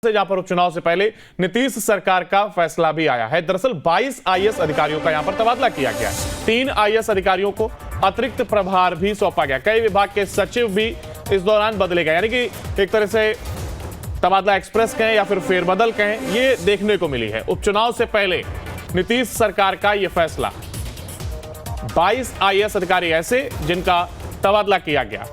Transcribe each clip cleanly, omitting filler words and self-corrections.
जहां पर उपचुनाव से पहले नीतीश सरकार का फैसला भी आया है। दरअसल 22 आईएएस अधिकारियों का यहां पर तबादला किया गया है। 3 आईएएस अधिकारियों को अतिरिक्त प्रभार भी सौंपा गया। कई विभाग के सचिव भी इस दौरान बदले गए, यानी कि एक तरह से तबादला एक्सप्रेस कहें या फिर फेरबदल कहें, ये देखने को मिली है। उपचुनाव से पहले नीतीश सरकार का यह फैसला, 22 आईएएस अधिकारी ऐसे जिनका तबादला किया गया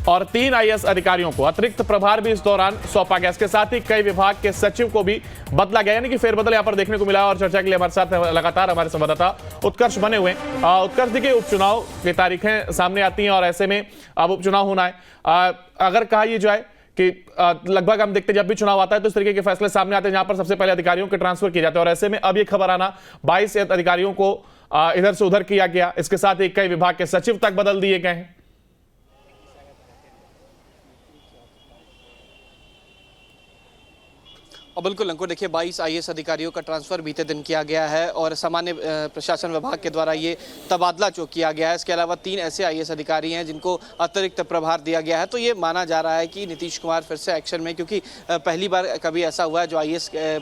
और 3 आईएएस अधिकारियों को अतिरिक्त प्रभार भी इस दौरान सौंपा गया। इसके साथ ही कई विभाग के सचिव को भी बदला गया, यानी कि फेरबदल यहां पर देखने को मिला। और चर्चा के लिए हमारे साथ लगातार हमारे संवाददाता उत्कर्ष बने हुए। उत्कर्ष, देखिए उपचुनाव की तारीखें सामने आती हैं और ऐसे में अब उपचुनाव होना है। अगर कहा यह जाए कि लगभग हम देखते हैं जब भी चुनाव आता है तो इस तरीके के फैसले सामने आते हैं जहां पर सबसे पहले अधिकारियों के ट्रांसफर किए जाते हैं, और ऐसे में अब ये खबर आना 22 अधिकारियों को इधर से उधर किया गया। इसके साथ ही कई विभाग के सचिव तक बदल दिए गए हैं। और बिल्कुल अंकुर, देखिए 22 आईएएस अधिकारियों का ट्रांसफर बीते दिन किया गया है और सामान्य प्रशासन विभाग के द्वारा ये तबादला जो किया गया है। इसके अलावा 3 ऐसे आईएएस अधिकारी हैं जिनको अतिरिक्त प्रभार दिया गया है। तो ये माना जा रहा है कि नीतीश कुमार फिर से एक्शन में, क्योंकि पहली बार कभी ऐसा हुआ है जो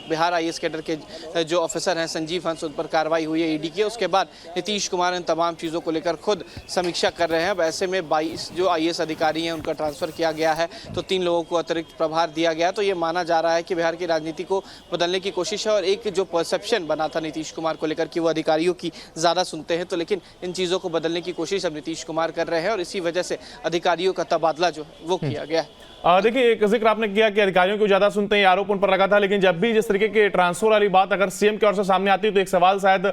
बिहार आईएएस कैडर के जो ऑफिसर हैं संजीव हंस, उन पर कार्रवाई हुई है ईडी की। उसके बाद नीतीश कुमार इन तमाम चीज़ों को लेकर खुद समीक्षा कर रहे हैं। अब ऐसे में 22 जो आईएएस अधिकारी हैं उनका ट्रांसफर किया गया है, तो 3 लोगों को अतिरिक्त प्रभार दिया गया। तो ये माना जा रहा है कि बिहार की राजनीति को बदलने की कोशिश है। और एक जो परसेप्शन बना था नीतीश कुमार को लेकर कि वो अधिकारियों की ज़्यादा सुनते हैं, तो लेकिन इन चीज़ों को बदलने की कोशिश अब नीतीश कुमार कर रहे हैं और इसी वजह से अधिकारियों का तबादला जो है वो किया गया है। देखिए, एक जिक्र आपने किया कि अधिकारियों को ज्यादा सुनते हैं, आरोप उन पर लगा था, लेकिन जब भी जिस तरीके के ट्रांसफर वाली बात अगर सीएम की ओर से सामने आती है तो एक सवाल शायद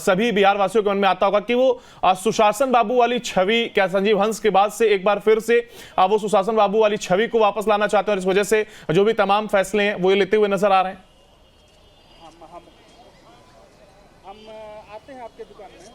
सभी बिहार वासियों के मन में आता होगा कि वो सुशासन बाबू वाली छवि क्या संजीव हंस के बाद से एक बार फिर से वो सुशासन बाबू वाली छवि को वापस लाना चाहते हैं और इस वजह से जो भी तमाम फैसले हैं वो लेते हुए नजर आ रहे हैं। हम आते हैं आपके दुकान में।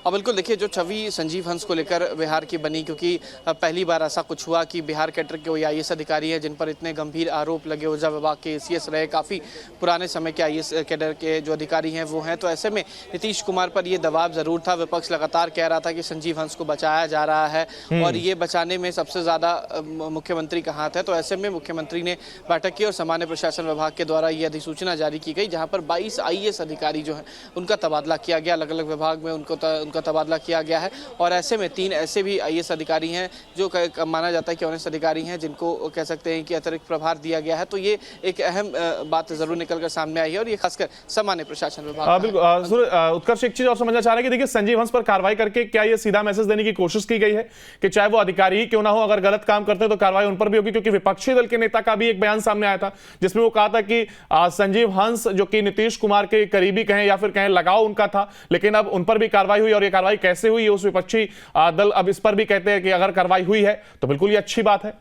और बिल्कुल देखिए, जो छवि संजीव हंस को लेकर बिहार की बनी, क्योंकि पहली बार ऐसा कुछ हुआ कि बिहार कैडर के कोई आईएएस अधिकारी हैं जिन पर इतने गंभीर आरोप लगे, ऊर्जा विभाग के एसीएस रहे, काफ़ी पुराने समय के आईएएस कैडर के जो अधिकारी हैं वो हैं। तो ऐसे में नीतीश कुमार पर ये दबाव ज़रूर था। विपक्ष लगातार कह रहा था कि संजीव हंस को बचाया जा रहा है और ये बचाने में सबसे ज़्यादा मुख्यमंत्री का हाथ है। तो ऐसे में मुख्यमंत्री ने बैठक की और सामान्य प्रशासन विभाग के द्वारा ये अधिसूचना जारी की गई, जहाँ पर 22 आईएएस अधिकारी जो हैं उनका तबादला किया गया। अलग अलग विभाग में उनका तबादला किया गया है। और ऐसे में 3 ऐसे भी आईएएस अधिकारी हैं जो माना जाता है कि ऑनेस्ट अधिकारी हैं, जिनको कह सकते हैं कि अतिरिक्त प्रभार दिया गया है। तो ये एक अहम बात जरूर निकलकर सामने आई है और ये खासकर सामान्य प्रशासन विभाग। बिल्कुल उत्कर्ष, एक चीज और समझना चाह रहे हैं कि देखिए संजीव हंस पर कार्रवाई करके क्या ये सीधा मैसेज देने की कोशिश की गई है कि चाहे वो अधिकारी ही क्यों ना हो, अगर गलत काम करते हैं तो कार्रवाई उन पर भी होगी? क्योंकि विपक्षी दल के नेता का भी एक बयान सामने आया था जिसमें वो कहा था कि संजीव हंस जो कि नीतीश कुमार के करीबी कहें या फिर कहें लगाव उनका था, लेकिन अब उन पर भी कार्रवाई हुई। और ये कार्रवाई कैसे हुई, उस विपक्षी दल अब इस पर भी कहते हैं कि अगर कार्रवाई हुई है तो बिल्कुल ये अच्छी बात है।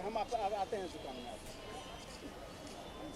हम आते हैं दुकान में,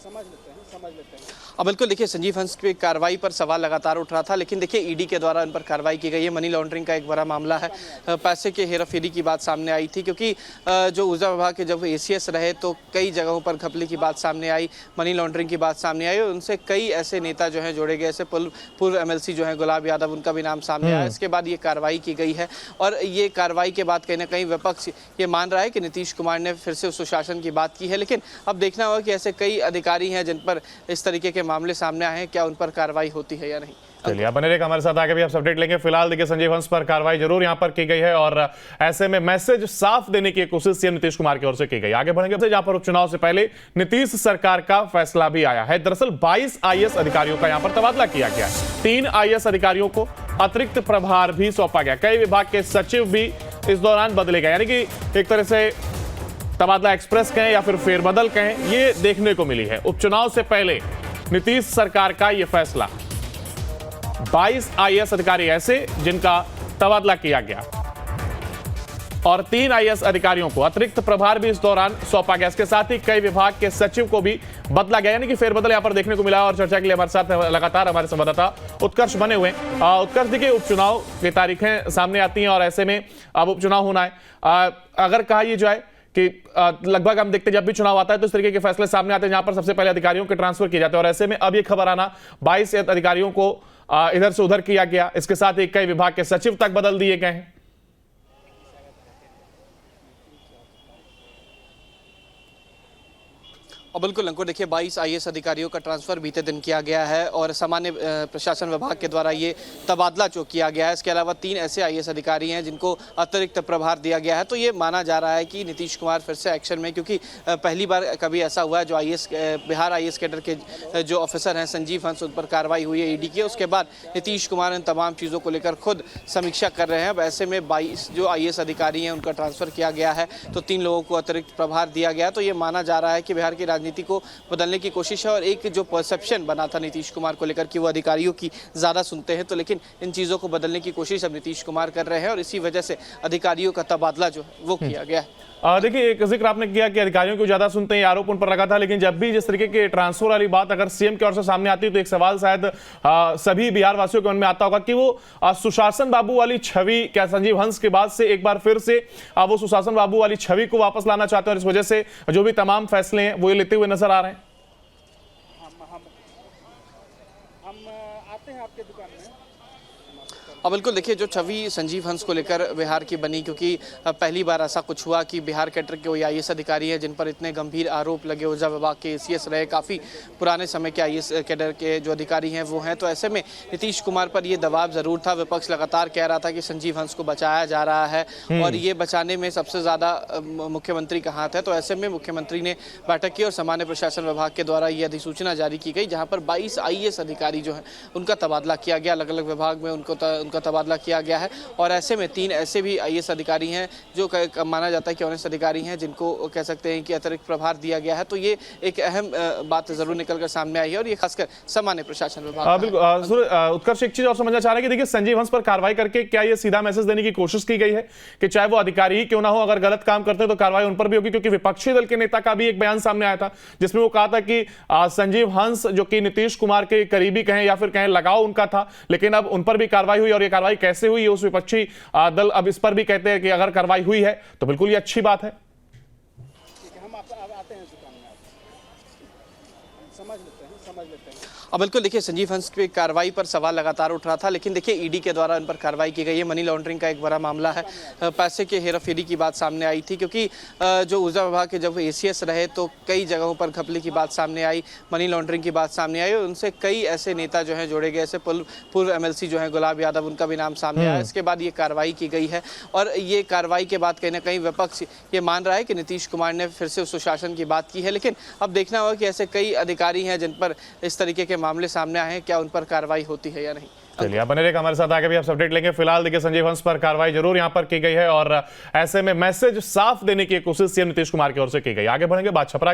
समझ लेते हैं। अब बिल्कुल देखिए, संजीव हंस की कार्रवाई पर सवाल लगातार उठ रहा था, लेकिन देखिए ईडी के द्वारा इन पर कार्रवाई की गई है। मनी लॉन्ड्रिंग का एक बड़ा मामला है, पैसे के हेराफेरी की बात सामने आई थी, क्योंकि जो ऊर्जा विभाग के जब एसीएस रहे तो कई जगहों पर घपले की बात सामने आई, मनी लॉन्ड्रिंग की बात सामने आई और उनसे कई ऐसे नेता जो हैं जोड़े गए, ऐसे पूर्व एमएलसी जो हैं गुलाब यादव, उनका भी नाम सामने आया। इसके बाद ये कार्रवाई की गई है और ये कार्रवाई के बाद कहीं ना कहीं विपक्ष ये मान रहा है कि नीतीश कुमार ने फिर से सुशासन की बात की है। लेकिन अब देखना होगा कि ऐसे कई अधिकारी हैं जिन पर इस तरीके के मामले सामने आए हैं, क्या उन पर कार्रवाई होती है या नहीं। चलिए, बने रहिए हमारे साथ, आगे भी आप अपडेट लेंगे। फिलहाल देखिए संजीव हंस पर कार्रवाई जरूर यहां पर की गई है और ऐसे में मैसेज साफ देने की कोशिश सीएम नीतीश कुमार की ओर से की गई। आगे बढ़ेंगे जहां पर उपचुनाव से पहले नीतीश सरकार का फैसला भी आया है। दरअसल 22 आईएएस अधिकारियों का यहां पर तबादला किया गया है। 3 आईएएस अधिकारियों को अतिरिक्त प्रभार भी सौंपा गया। कई विभाग के सचिव भी इस दौरान बदले गए, यानी कि एक तरह से तबादला एक्सप्रेस कहें या फिर फेरबदल कहें, ये देखने को मिली है। उपचुनाव से पहले नीतीश सरकार का यह फैसला, 22 आईएएस अधिकारी ऐसे जिनका तबादला किया गया और 3 आईएएस अधिकारियों को अतिरिक्त प्रभार भी इस दौरान सौंपा गया। इसके साथ ही कई विभाग के सचिव को भी बदला गया, यानी कि फेरबदल यहां पर देखने को मिला। और चर्चा के लिए हमारे साथ लगातार हमारे संवाददाता उत्कर्ष बने हुए। उत्कर्ष, देखिए उपचुनाव की तारीखें सामने आती हैं और ऐसे में अब उपचुनाव होना है। अगर कहा यह जाए कि लगभग हम देखते हैं जब भी चुनाव आता है तो इस तरीके के फैसले सामने आते हैं जहां पर सबसे पहले अधिकारियों के ट्रांसफर किए जाते हैं और ऐसे में अब ये खबर आना 22 अधिकारियों को इधर से उधर किया गया। इसके साथ ही कई विभाग के सचिव तक बदल दिए गए हैं। और बिल्कुल अंकुर, देखिए 22 आईएएस अधिकारियों का ट्रांसफर बीते दिन किया गया है और सामान्य प्रशासन विभाग के द्वारा ये तबादला जो किया गया है। इसके अलावा 3 ऐसे आईएएस अधिकारी हैं जिनको अतिरिक्त प्रभार दिया गया है। तो ये माना जा रहा है कि नीतीश कुमार फिर से एक्शन में, क्योंकि पहली बार कभी ऐसा हुआ है जो बिहार आईएएस कैडर के जो ऑफिसर हैं संजीव हंस, उन पर कार्रवाई हुई है ईडी की। उसके बाद नीतीश कुमार इन तमाम चीज़ों को लेकर खुद समीक्षा कर रहे हैं। अब ऐसे में 22 जो आईएएस अधिकारी हैं उनका ट्रांसफर किया गया है, तो 3 लोगों को अतिरिक्त प्रभार दिया गया। तो ये माना जा रहा है कि बिहार की राजनीति को बदलने की कोशिश है। और एक जो परसेप्शन बना था नीतीश कुमार को लेकर कि वो अधिकारियों की ज़्यादा सुनते हैं, तो लेकिन इन चीज़ों को बदलने की कोशिश अब नीतीश कुमार कर रहे हैं और इसी वजह से अधिकारियों का तबादला जो है वो किया गया है। देखिए, एक जिक्र आपने किया कि अधिकारियों को ज्यादा सुनते हैं, आरोप उन पर लगा था, लेकिन जब भी जिस तरीके के ट्रांसफर वाली बात अगर सीएम की ओर से सामने आती है तो एक सवाल शायद सभी बिहार वासियों के मन में आता होगा कि वो सुशासन बाबू वाली छवि क्या संजीव हंस के बाद से एक बार फिर से वो सुशासन बाबू वाली छवि को वापस लाना चाहते हैं और इस वजह से जो भी तमाम फैसले हैं वो लेते हुए नजर आ रहे हैं। हम आते हैं आपके दुकान में। और बिल्कुल देखिए, जो छवि संजीव हंस को लेकर बिहार की बनी, क्योंकि पहली बार ऐसा कुछ हुआ कि बिहार कैडर के कोई आईएएस अधिकारी है जिन पर इतने गंभीर आरोप लगे, ऊर्जा विभाग के एसीएस रहे, काफ़ी पुराने समय के आईएएस कैडर के जो अधिकारी हैं वो हैं। तो ऐसे में नीतीश कुमार पर ये दबाव ज़रूर था। विपक्ष लगातार कह रहा था कि संजीव हंस को बचाया जा रहा है और ये बचाने में सबसे ज़्यादा मुख्यमंत्री का हाथ है। तो ऐसे में मुख्यमंत्री ने बैठक की और सामान्य प्रशासन विभाग के द्वारा ये अधिसूचना जारी की गई, जहाँ पर 22 आईएएस अधिकारी जो हैं उनका तबादला किया गया। अलग अलग विभाग में उनका तबादला किया गया है। और ऐसे में 3 ऐसे भी आईएएस अधिकारी हैं जो माना जाता है कि ऑनेस्ट अधिकारी हैं, जिनको कह सकते हैं कि अतिरिक्त प्रभार दिया गया है। तो ये एक अहम बात जरूर निकलकर सामने आई है और ये खासकर सामान्य प्रशासन विभाग। बिल्कुल उत्कर्ष, एक चीज और समझना चाह रहे हैं कि देखिए, संजीव हंस पर कार्रवाई करके क्या ये सीधा मैसेज देने की कोशिश की गई है कि चाहे वो अधिकारी ही क्यों ना हो, अगर गलत काम करते हैं तो कार्रवाई उन पर भी होगी? क्योंकि विपक्षी दल के नेता का भी एक बयान सामने आया था जिसमें वो कहा था कि संजीव हंस जो कि नीतीश कुमार के करीबी कहें या फिर कहें लगाव उनका था, लेकिन अब उन पर भी कार्रवाई हुई। और ये कार्रवाई कैसे हुई है उस विपक्षी दल अब इस पर भी कहते हैं कि अगर कार्रवाई हुई है तो बिल्कुल ये अच्छी बात है। हम आते हैं दुकान में, समझ लेते हैं। अब बिल्कुल देखिए, संजीव हंस की कार्रवाई पर सवाल लगातार उठ रहा था, लेकिन देखिए ईडी के द्वारा इन पर कार्रवाई की गई है। मनी लॉन्ड्रिंग का एक बड़ा मामला है, पैसे के हेराफेरी की बात सामने आई थी, क्योंकि जो ऊर्जा विभाग के जब एसीएस रहे तो कई जगहों पर घपले की बात सामने आई, मनी लॉन्ड्रिंग की बात सामने आई और उनसे कई ऐसे नेता जो हैं जोड़े गए, ऐसे पूर्व एमएलसी जो हैं गुलाब यादव, उनका भी नाम सामने आया। इसके बाद ये कार्रवाई की गई है और ये कार्रवाई के बाद कहीं ना कहीं विपक्ष ये मान रहा है कि नीतीश कुमार ने फिर से सुशासन की बात की है। लेकिन अब देखना होगा कि ऐसे कई अधिकारी हैं जिन पर इस तरीके के मामले सामने आए हैं, क्या उन पर कार्रवाई होती है या नहीं। चलिए, आप बने रहिएगा हमारे साथ, आगे भी आप अपडेट लेंगे। फिलहाल देखिए, संजीव हंस पर कार्रवाई जरूर यहां पर की गई है और ऐसे में मैसेज साफ देने की कोशिश सीएम नीतीश कुमार की ओर से की गई। आगे बढ़ेंगे, बात छपरा की।